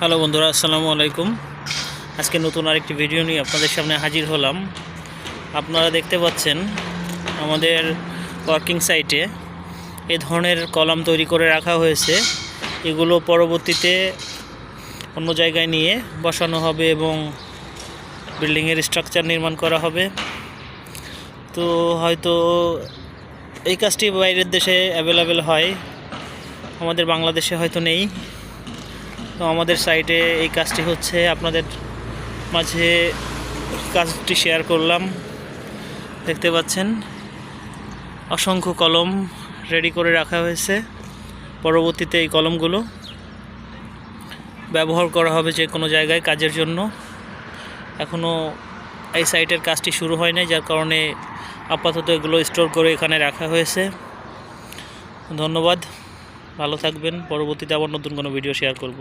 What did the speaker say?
Hello বন্ধুরা, আসসালামু আলাইকুম। আজকে নতুন আরেকটি ভিডিও নিয়ে আপনাদের সামনে হাজির হলাম। আপনারা দেখতে পাচ্ছেন আমাদের ওয়ার্কিং সাইটে এই ধরনের কলাম তৈরি করে রাখা হয়েছে। এগুলো পরবর্তীতে অন্য জায়গায় নিয়ে বসানো হবে এবং বিল্ডিংয়ের স্ট্রাকচার নির্মাণ করা হবে। তো হয়তো এই কাজটি বাইরের দেশে অ্যাভেলেবেল হয়, আমাদের বাংলাদেশে হয়তো নেই। তো আমাদের সাইটে এই কাজটি হচ্ছে, আপনাদের মাঝে কাজটি শেয়ার করলাম। দেখতে পাচ্ছেন অসংখ্য কলম রেডি করে রাখা হয়েছে। পরবর্তীতে এই কলমগুলো ব্যবহার করা হবে যে কোনো জায়গায় কাজের জন্য। এখনও এই সাইটের কাজটি শুরু হয় নাই, যার কারণে আপাতত এগুলো স্টোর করে এখানে রাখা হয়েছে। ধন্যবাদ, ভালো থাকবেন। পরবর্তীতে আবার নতুন কোনো ভিডিও শেয়ার করব।